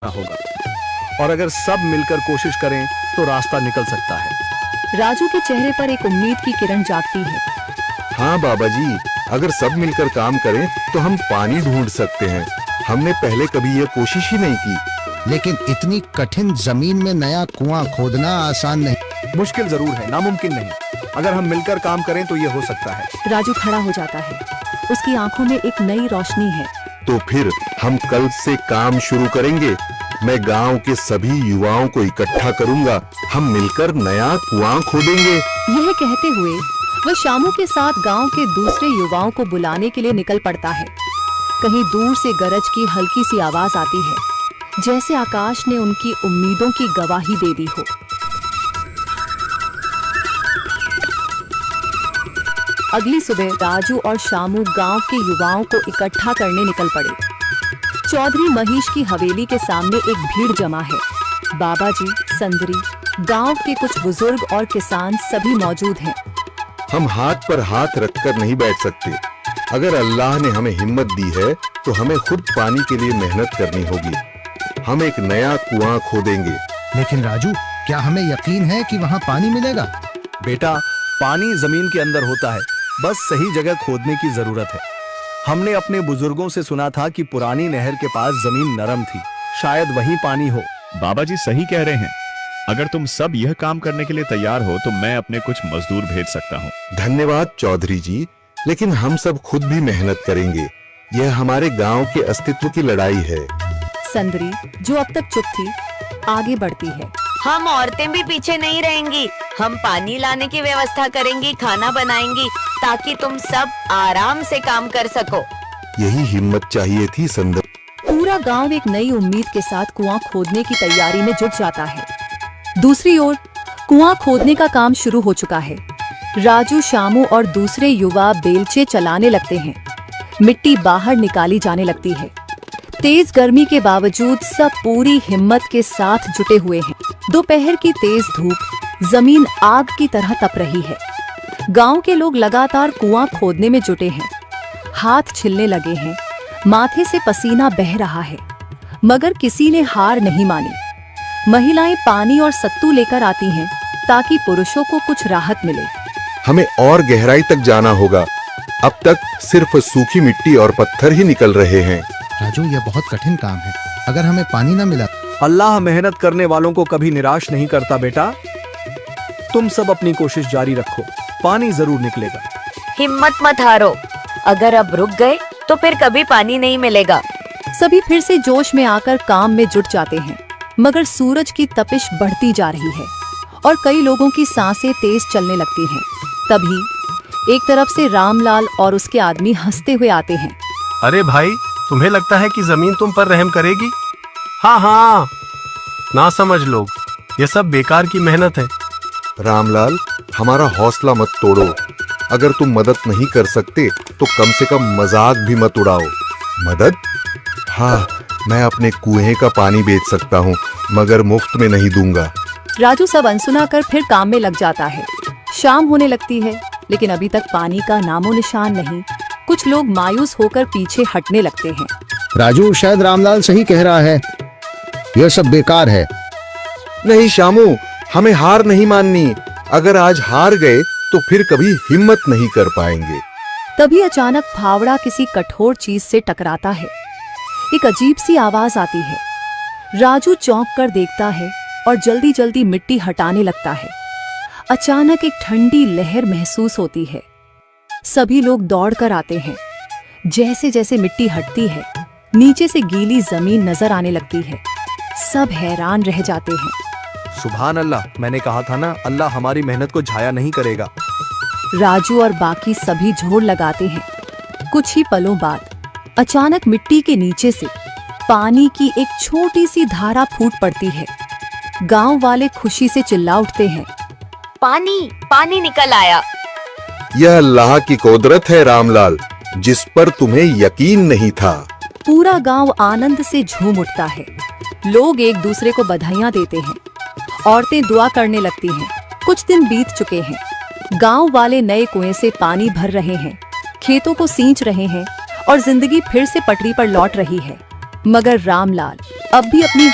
होगा और अगर सब मिलकर कोशिश करें तो रास्ता निकल सकता है। राजू के चेहरे पर एक उम्मीद की किरण जागती है। हाँ बाबा जी, अगर सब मिलकर काम करें तो हम पानी ढूंढ सकते हैं। हमने पहले कभी ये कोशिश ही नहीं की। लेकिन इतनी कठिन जमीन में नया कुआं खोदना आसान नहीं। मुश्किल जरूर है, नामुमकिन नहीं। अगर हम मिलकर काम करें तो ये हो सकता है। राजू खड़ा हो जाता है। उसकी आंखों में एक नई रोशनी है। तो फिर हम कल से काम शुरू करेंगे। मैं गांव के सभी युवाओं को इकट्ठा करूंगा। हम मिलकर नया कुआं खोदेंगे। यह कहते हुए वह शामू के साथ गांव के दूसरे युवाओं को बुलाने के लिए निकल पड़ता है। कहीं दूर से गरज की हल्की सी आवाज आती है, जैसे आकाश ने उनकी उम्मीदों की गवाही दे दी हो। अगली सुबह राजू और शामू गांव के युवाओं को इकट्ठा करने निकल पड़े। चौधरी महेश की हवेली के सामने एक भीड़ जमा है। बाबा जी, संदरी, गांव के कुछ बुजुर्ग और किसान सभी मौजूद हैं। हम हाथ पर हाथ रखकर नहीं बैठ सकते। अगर अल्लाह ने हमें हिम्मत दी है तो हमें खुद पानी के लिए मेहनत करनी होगी। हम एक नया कुआं खोदेंगे। लेकिन राजू, क्या हमें यकीन है कि वहाँ पानी मिलेगा? बेटा, पानी जमीन के अंदर होता है, बस सही जगह खोदने की जरूरत है। हमने अपने बुजुर्गों से सुना था कि पुरानी नहर के पास जमीन नरम थी, शायद वहीं पानी हो। बाबा जी सही कह रहे हैं। अगर तुम सब यह काम करने के लिए तैयार हो तो मैं अपने कुछ मजदूर भेज सकता हूँ। धन्यवाद चौधरी जी, लेकिन हम सब खुद भी मेहनत करेंगे। यह हमारे गांव के अस्तित्व की लड़ाई है। संदरी, जो अब तक चुप थी, आगे बढ़ती है। हम औरतें भी पीछे नहीं रहेंगी। हम पानी लाने की व्यवस्था करेंगी, खाना बनाएंगी, ताकि तुम सब आराम से काम कर सको। यही हिम्मत चाहिए थी संदर। पूरा गांव एक नई उम्मीद के साथ कुआं खोदने की तैयारी में जुट जाता है। दूसरी ओर कुआं खोदने का काम शुरू हो चुका है। राजू, शामू और दूसरे युवा बेलचे चलाने लगते हैं। मिट्टी बाहर निकाली जाने लगती है। तेज गर्मी के बावजूद सब पूरी हिम्मत के साथ जुटे हुए हैं। दोपहर की तेज धूप जमीन आग की तरह तप रही है। गांव के लोग लगातार कुआं खोदने में जुटे हैं। हाथ छिलने लगे हैं, माथे से पसीना बह रहा है, मगर किसी ने हार नहीं मानी। महिलाएं पानी और सत्तू लेकर आती हैं ताकि पुरुषों को कुछ राहत मिले। हमें और गहराई तक जाना होगा। अब तक सिर्फ सूखी मिट्टी और पत्थर ही निकल रहे हैं। राजू, यह बहुत कठिन काम है। अगर हमें पानी न मिला। अल्लाह मेहनत करने वालों को कभी निराश नहीं करता बेटा। तुम सब अपनी कोशिश जारी रखो, पानी जरूर निकलेगा। हिम्मत मत हारो। अगर अब रुक गए तो फिर कभी पानी नहीं मिलेगा। सभी फिर से जोश में आकर काम में जुट जाते हैं, मगर सूरज की तपिश बढ़ती जा रही है और कई लोगों की सांसें तेज चलने लगती हैं। तभी एक तरफ से रामलाल और उसके आदमी हंसते हुए आते हैं। अरे भाई, तुम्हें लगता है कि जमीन तुम पर रहम करेगी? हाँ हाँ, ना समझ लोग, ये सब बेकार की मेहनत है। रामलाल, हमारा हौसला मत तोड़ो। अगर तुम मदद नहीं कर सकते तो कम से कम मजाक भी मत उड़ाओ। मदद? हाँ, मैं अपने कुएं का पानी बेच सकता हूँ, मगर मुफ्त में नहीं दूंगा। राजू सब अनसुना कर फिर काम में लग जाता है। शाम होने लगती है, लेकिन अभी तक पानी का नामो निशान नहीं। कुछ लोग मायूस होकर पीछे हटने लगते हैं। राजू, शायद रामलाल सही कह रहा है। यह सब बेकार है। नहीं शामू, हमें हार नहीं माननी। अगर आज हार गए तो फिर कभी हिम्मत नहीं कर पाएंगे। तभी अचानक फावड़ा किसी कठोर चीज से टकराता है। एक अजीब सी आवाज आती है। राजू चौंक कर देखता है और जल्दी जल्दी मिट्टी हटाने लगता है। अचानक एक ठंडी लहर महसूस होती है। सभी लोग दौड़कर आते हैं। जैसे जैसे मिट्टी हटती है, नीचे से गीली जमीन नजर आने लगती है। सब हैरान रह जाते हैं। सुभान अल्लाह, मैंने कहा था ना, अल्लाह हमारी मेहनत को जाया नहीं करेगा। राजू और बाकी सभी जोर लगाते हैं। कुछ ही पलों बाद अचानक मिट्टी के नीचे से पानी की एक छोटी सी धारा फूट पड़ती है। गांव वाले खुशी से चिल्ला उठते हैं। पानी, पानी निकल आया। यह अल्लाह की कुदरत है रामलाल, जिस पर तुम्हें यकीन नहीं था। पूरा गांव आनंद से झूम उठता है। लोग एक दूसरे को बधाइयां देते हैं। औरतें दुआ करने लगती हैं। कुछ दिन बीत चुके हैं। गांव वाले नए कुएं से पानी भर रहे हैं, खेतों को सींच रहे हैं और जिंदगी फिर से पटरी पर लौट रही है। मगर रामलाल अब भी अपनी